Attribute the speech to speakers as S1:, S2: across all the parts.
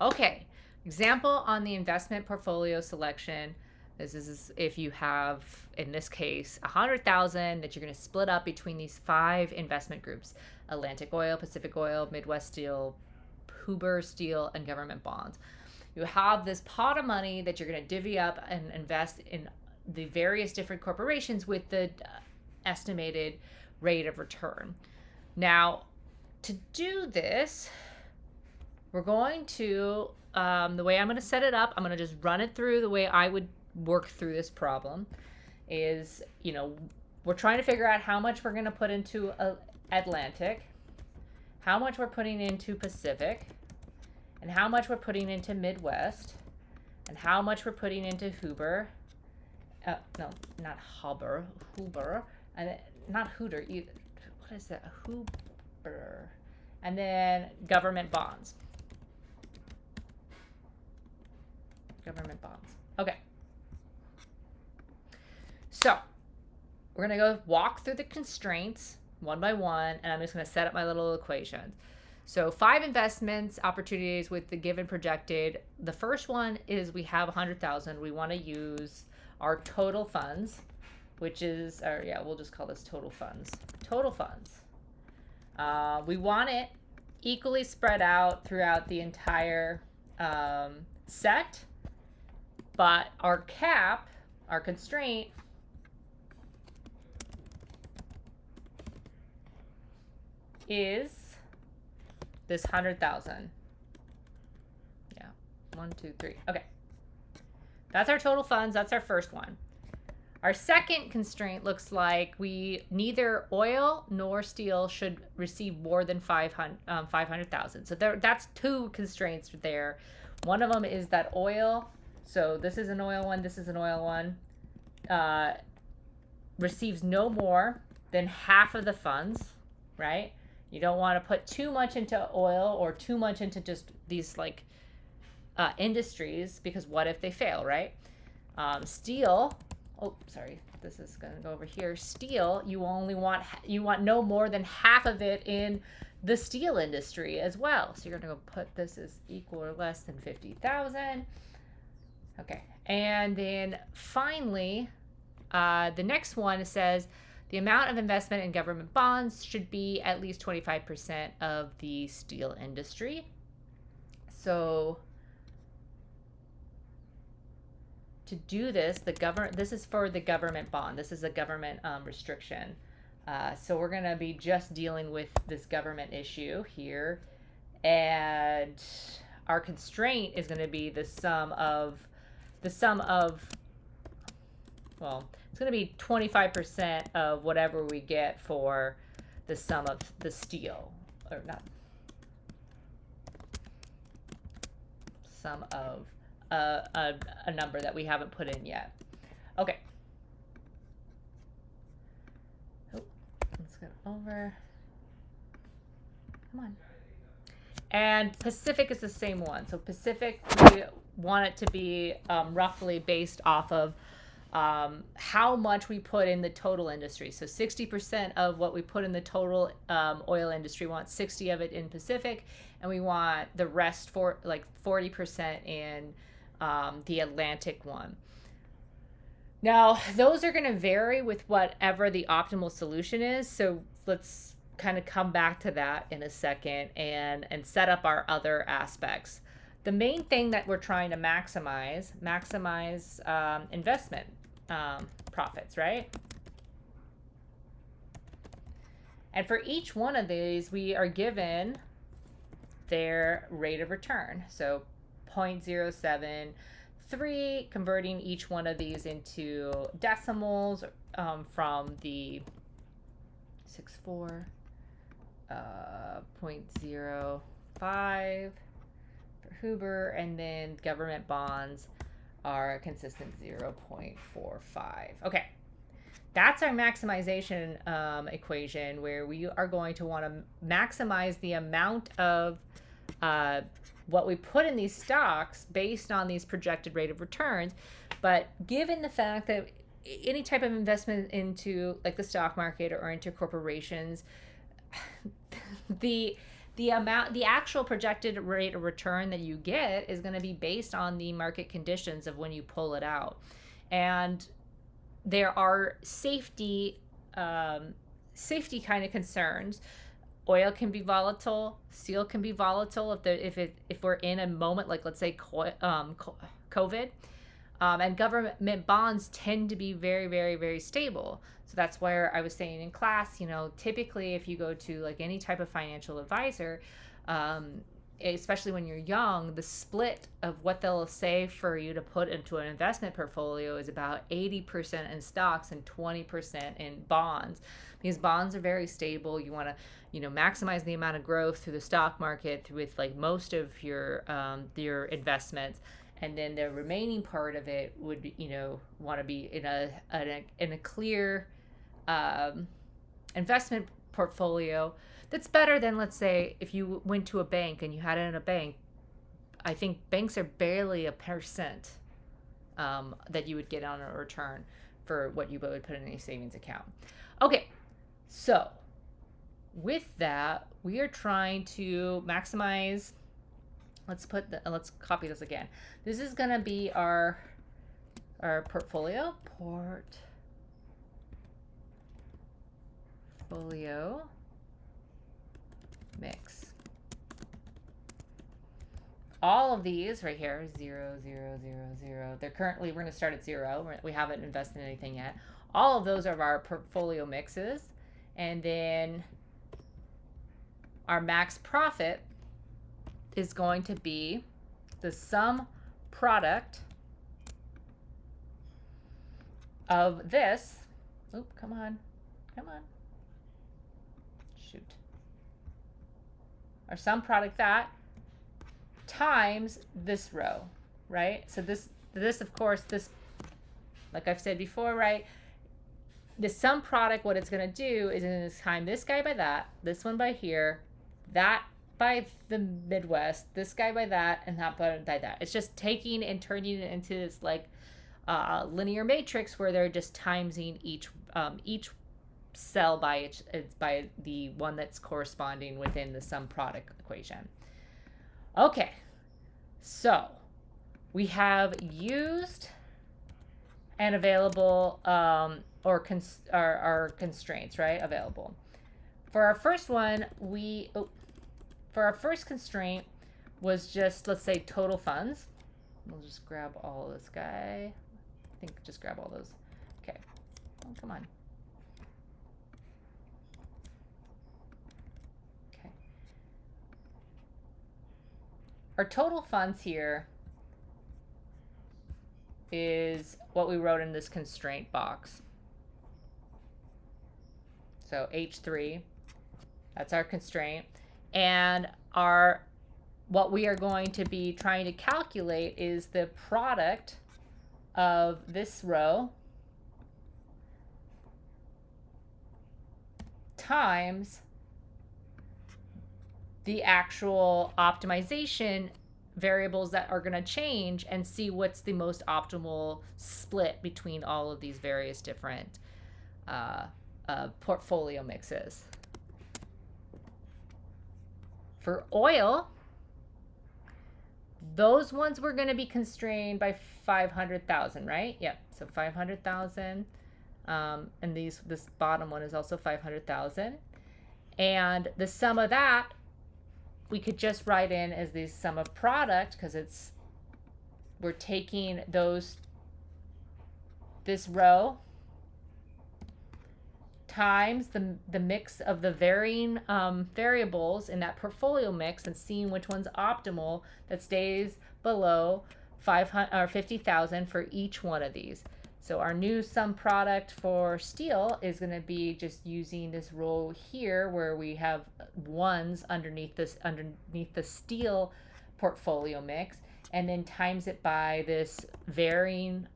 S1: Okay, example on the investment portfolio selection. This is if you have, in this case, 100,000 that you're going to split up between these 5 investment groups: Atlantic Oil, Pacific Oil, Midwest Steel, Huber Steel, and government bonds. You have this pot of money that you're going to divvy up and invest in the various different corporations with the estimated rate of return. Now, to do this, we're going to, the way I'm going to set it up, I'm going to just run it through the way I would work through this problem is, we're trying to figure out how much we're going to put into Atlantic, how much we're putting into Pacific, and how much we're putting into Midwest, and how much we're putting into Huber. No, not Huber, and not Hooter. What is that? Huber. And then government bonds. Okay. So we're going to go walk through the constraints one by one, and I'm just going to set up my little equations. So 5 investments opportunities with the given projected. The first one is we have 100,000. We want to use our total funds, which is, we'll just call this total funds. We want it equally spread out throughout the entire set, but our cap, our constraint, is this 100,000. Yeah, 1, 2, 3. Okay, that's our total funds. That's our first one. Our second constraint looks like neither oil nor steel should receive more than 500,000. So that's 2 constraints there. One of them is that oil. So this is an oil one. This is an oil one. Receives no more than half of the funds, right? You don't want to put too much into oil or too much into just these industries, because what if they fail, right? Steel. Oh, sorry. This is going to go over here. Steel. You want no more than half of it in the steel industry as well. So you're going to go put this as equal or less than 50,000. Okay. And then finally, the next one says the amount of investment in government bonds should be at least 25% of the steel industry. So to do this, this is for the government bond. This is a government restriction. So we're going to be just dealing with this government issue here. And our constraint is going to be the sum of, well, it's going to be 25% of whatever we get for the sum of the steel, or not, sum of a number that we haven't put in yet. Okay. Oh, let's go over. Come on. And Pacific is the same one. So Pacific, we want it to be roughly based off of how much we put in the total industry. So 60% of what we put in the total oil industry, we want 60 of it in Pacific, and we want the rest for 40% in the Atlantic one. Now, those are going to vary with whatever the optimal solution is. So let's kind of come back to that in a second and set up our other aspects. The main thing that we're trying to maximize investment profits, right? And for each one of these, we are given their rate of return. So 0.073, converting each one of these into decimals from the 64, 0.05 for Huber, and then government bonds are consistent 0.45. Okay, that's our maximization equation, where we are going to want to maximize the amount of what we put in these stocks based on these projected rate of returns. But given the fact that any type of investment into like the stock market or into corporations, the the actual projected rate of return that you get is going to be based on the market conditions of when you pull it out. And there are safety kind of concerns. Oil can be volatile, steel can be volatile if we're in a moment like, let's say, COVID. And government bonds tend to be very, very, very stable. So that's where I was saying in class, typically if you go to like any type of financial advisor, especially when you're young, the split of what they'll say for you to put into an investment portfolio is about 80% in stocks and 20% in bonds. Because bonds are very stable. You want to, maximize the amount of growth through the stock market with like most of your investments. And then the remaining part of it would be, want to be in a clear investment portfolio that's better than, let's say, if you went to a bank and you had it in a bank. I think banks are barely 1% that you would get on a return for what you would put in a savings account. Okay, so with that, we are trying to maximize. Let's copy this again. This is going to be our portfolio mix. All of these right here, 0, 0, 0, 0. We're going to start at 0. We haven't invested in anything yet. All of those are our portfolio mixes. And then our max profit is going to be the sum product of this. Come on. Shoot. Our sum product that times this row, right? So this of course, like I've said before, right? The sum product, what it's going to do is going to time this guy by that, this one by here, that by the Midwest, this guy by that, and that by that. It's just taking and turning it into this like linear matrix where they're just timesing each cell by the one that's corresponding within the sum product equation. Okay, so we have used and available our constraints, right? Available. For our first one, for our first constraint was just, let's say, total funds. We'll just grab all of this guy. I think just grab all those. Okay. Oh, come on. Okay. Our total funds here is what we wrote in this constraint box. So H3, that's our constraint. And what we are going to be trying to calculate is the product of this row times the actual optimization variables that are going to change, and see what's the most optimal split between all of these various different portfolio mixes. For oil, those ones were going to be constrained by 500,000, right? Yep. So 500,000, and this bottom one is also 500,000, and the sum of that we could just write in as the sum of product, because we're taking this row times the mix of the varying variables in that portfolio mix, and seeing which one's optimal that stays below 50,000 for each one of these. So our new sum product for steel is going to be just using this row here where we have ones underneath the steel portfolio mix, and then times it by this varying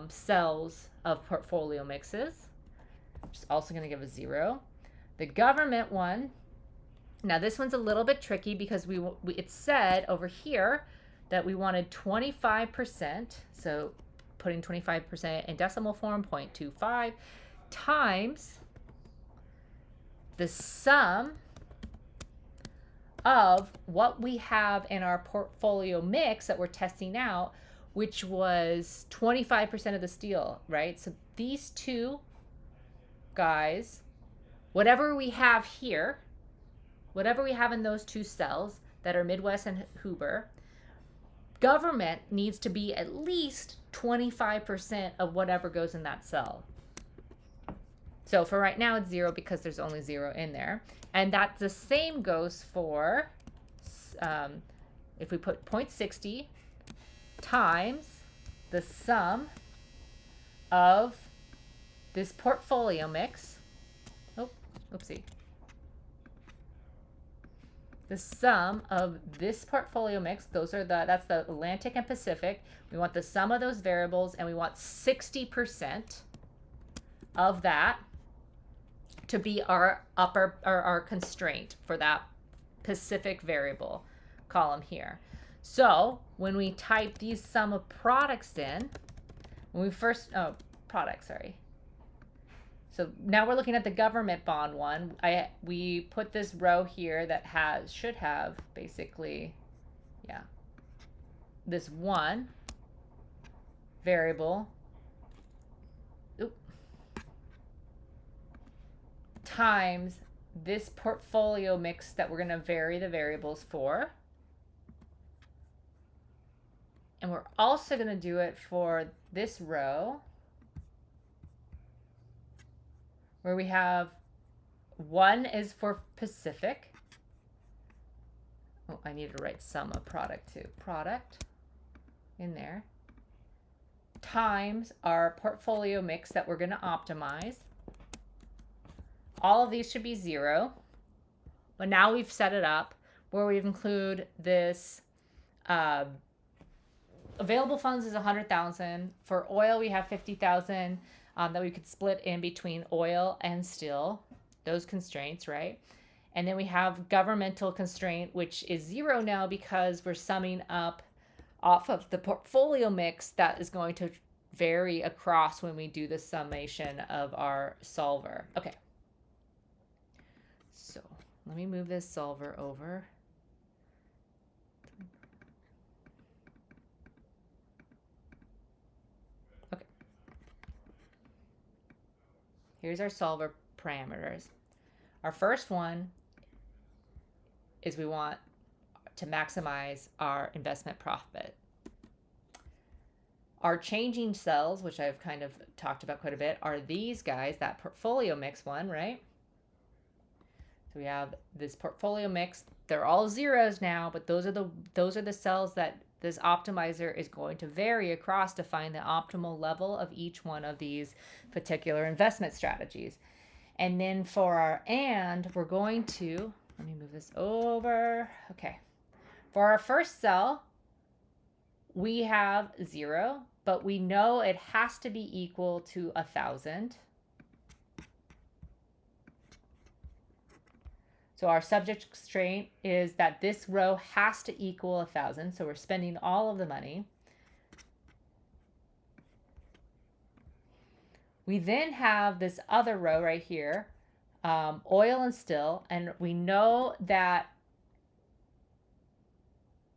S1: cells of portfolio mixes, which is also going to give a 0. The government one, now this one's a little bit tricky because it said over here that we wanted 25%, so putting 25% in decimal form, 0.25, times the sum of what we have in our portfolio mix that we're testing out, which was 25% of the steel, right? So these two guys, whatever we have here, whatever we have in those two cells that are Midwest and Huber, government needs to be at least 25% of whatever goes in that cell. So for right now, it's 0 because there's only 0 in there. And that the same goes for, if we put 0.60 times the sum of this portfolio mix. Oh, oopsie. The sum of this portfolio mix, that's the Atlantic and Pacific. We want the sum of those variables, and we want 60% of that to be our our constraint for that Pacific variable column here. So when we type these sum of products in, when we first, so now we're looking at the government bond one. We put this row here that should have basically, this one variable times this portfolio mix that we're going to vary the variables for. And we're also going to do it for this row where we have 1 is for Pacific. Oh, I need to write sum of product too. Product in there times our portfolio mix that we're going to optimize. All of these should be 0. But now we've set it up where we include this available funds is 100,000. For oil, we have 50,000 that we could split in between oil and steel, those constraints, right? And then we have governmental constraint, which is 0 now because we're summing up off of the portfolio mix that is going to vary across when we do the summation of our solver. Okay. So let me move this solver over. Okay. Here's our solver parameters. Our first one is we want to maximize our investment profit. Our changing cells, which I've kind of talked about quite a bit, are these guys, that portfolio mix one, right? So we have this portfolio mix. They're all zeros now, but those are the cells that this optimizer is going to vary across to find the optimal level of each one of these particular investment strategies. And then for our we're going to, let me move this over. Okay. For our first cell, we have 0, but we know it has to be equal to 1,000. So our subject constraint is that this row has to equal 1,000. So we're spending all of the money. We then have this other row right here, oil and steel, and we know that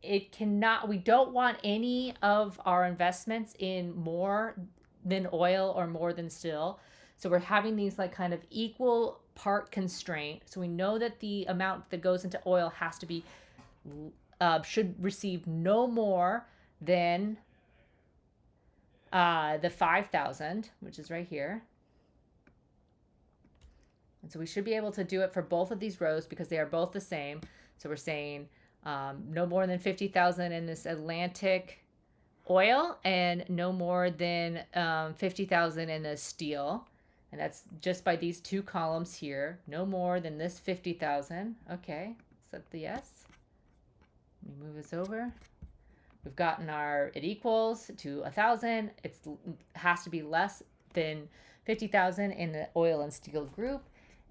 S1: we don't want any of our investments in more than oil or more than steel. So we're having these like kind of equal part constraint. So we know that the amount that goes into oil has to be, should receive no more than the 5,000, which is right here. And so we should be able to do it for both of these rows because they are both the same. So we're saying no more than 50,000 in this Atlantic oil and no more than 50,000 in the steel. And that's just by these two columns here. No more than this 50,000. Okay, set the yes. Let me move this over. We've gotten it equals to 1,000. It has to be less than 50,000 in the oil and steel group.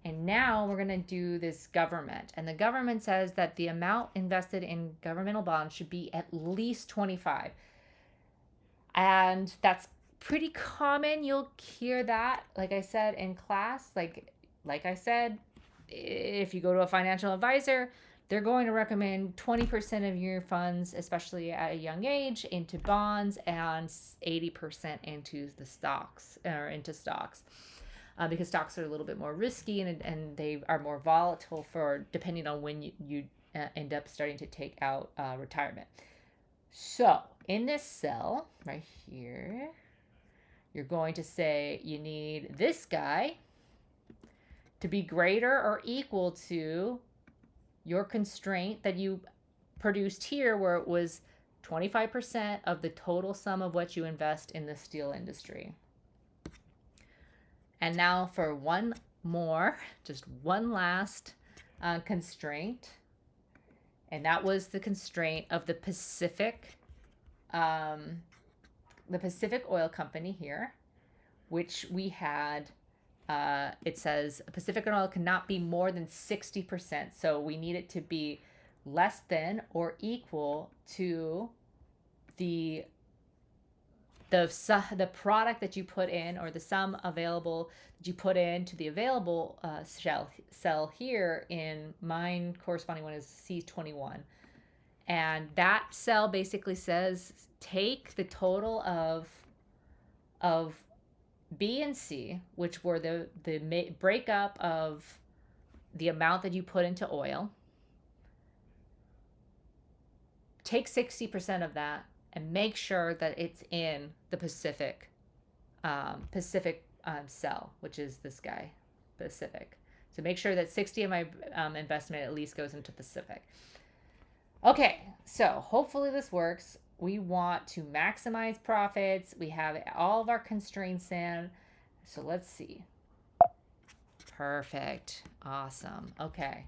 S1: And now we're going to do this government. And the government says that the amount invested in governmental bonds should be at least 25. And that's pretty common. You'll hear that, like I said, in class. Like I said, if you go to a financial advisor, they're going to recommend 20% of your funds, especially at a young age, into bonds and 80% into the stocks or into stocks. Because stocks are a little bit more risky and they are more volatile for depending on when you end up starting to take out retirement. So in this cell right here, you're going to say you need this guy to be greater or equal to your constraint that you produced here, where it was 25% of the total sum of what you invest in the steel industry. And now for one more, just one last constraint. And that was the constraint of the Pacific Oil Company here, which we had. It says Pacific Oil cannot be more than 60%. So we need it to be less than or equal to the product that you put in, or the sum available that you put into the available cell here. In mine, corresponding one is C21. And that cell basically says take the total of B and C, which were the breakup of the amount that you put into oil. Take 60% of that and make sure that it's in the Pacific cell, which is this guy, Pacific. So make sure that 60 of my investment at least goes into Pacific. Okay, so hopefully this works. We want to maximize profits. We have all of our constraints in. So let's see. Perfect. Awesome. Okay,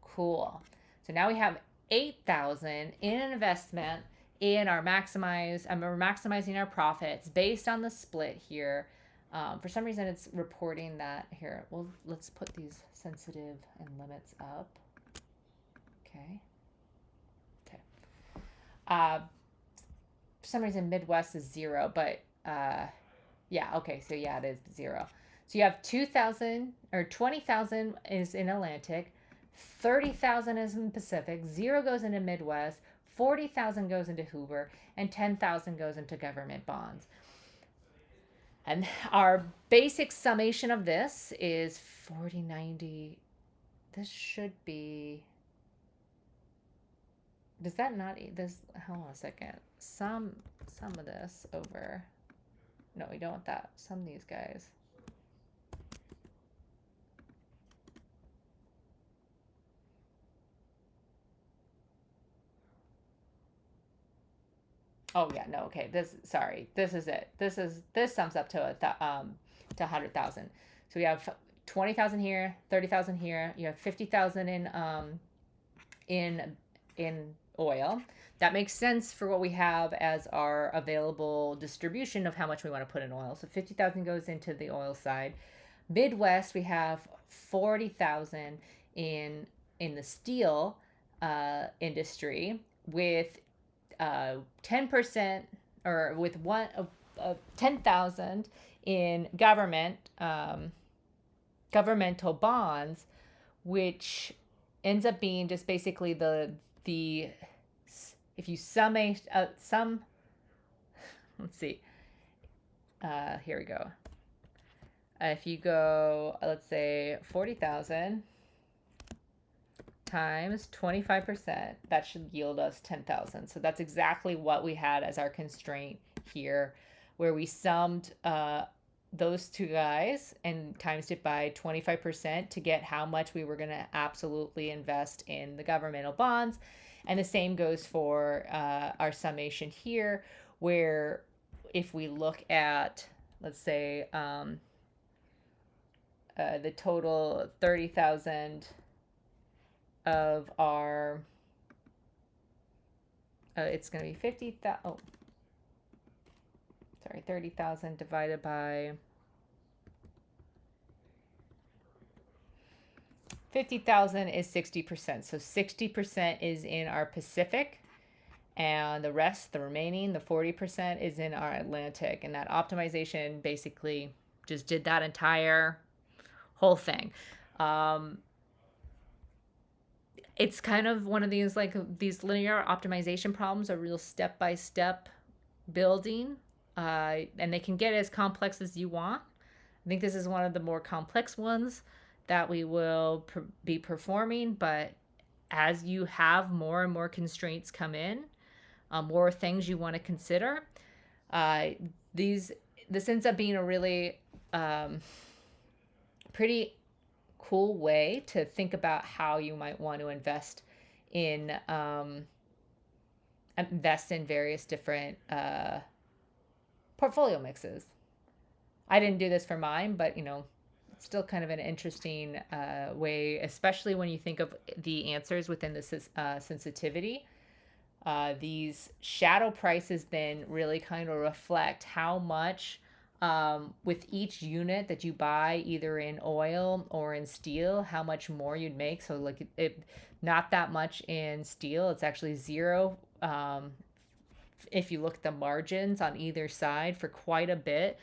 S1: cool. So now we have 8,000 in an investment in our we're maximizing our profits based on the split here. For some reason it's reporting that here. Well, let's put these sensitive and limits up. Okay. For some reason Midwest is 0, but yeah, okay, so yeah, it is 0. So you have 2,000 or 20,000 is in Atlantic, 30,000 is in Pacific, 0 goes into Midwest, 40,000 goes into Hoover, and 10,000 goes into government bonds. And our basic summation of this is 4090. This should be. Does that not this? Hold on a second. Some of this over. No, we don't want that. Some of these guys. Oh yeah, no, okay. This is it. This sums up to 100,000. So we have 20,000 here, 30,000 here. You have 50,000 in oil. That makes sense for what we have as our available distribution of how much we want to put in oil. So 50,000 goes into the oil side. Midwest, we have 40,000 in the steel industry, with 10% or with 10,000 in governmental bonds, which ends up being just basically the if you summate let's see, here we go. If you go, let's say 40,000 times 25%, that should yield us 10,000. So that's exactly what we had as our constraint here, where we summed those two guys and times it by 25% to get how much we were going to absolutely invest in the governmental bonds. And the same goes for our summation here, where if we look at, let's say, the total 30,000 of our, it's going to be 50,000. Oh, sorry, 30,000 divided by 50,000 is 60%. So 60% is in our Pacific, and the remaining, the 40% is in our Atlantic. And that optimization basically just did that entire whole thing. It's kind of one of these, like, these linear optimization problems are real step by step building, and they can get as complex as you want. I think this is one of the more complex ones that we will be performing, but as you have more and more constraints come in, more things you want to consider, uh, these this ends up being a really pretty cool way to think about how you might want to in invest in various different portfolio mixes. I didn't do this for mine, but it's still kind of an interesting way, especially when you think of the answers within the sensitivity. These shadow prices then really kind of reflect how much, with each unit that you buy, either in oil or in steel, how much more you'd make. So, like, not that much in steel, it's actually zero. If you look at the margins on either side for quite a bit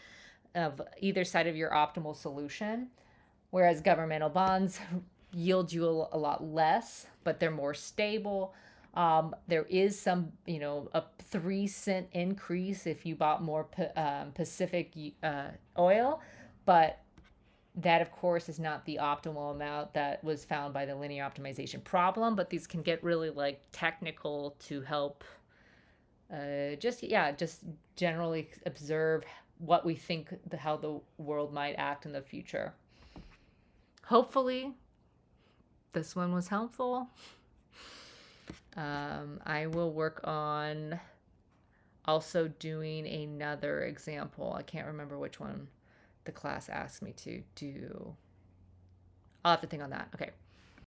S1: of either side of your optimal solution, whereas governmental bonds yield you a lot less, but they're more stable. There is some, a 3 cent increase if you bought more Pacific oil, but that, of course, is not the optimal amount that was found by the linear optimization problem. But these can get really, like, technical to help just generally observe what we think how the world might act in the future. Hopefully, this one was helpful. I will work on also doing another example. I can't remember which one the class asked me to do. I'll have to think on that. Okay.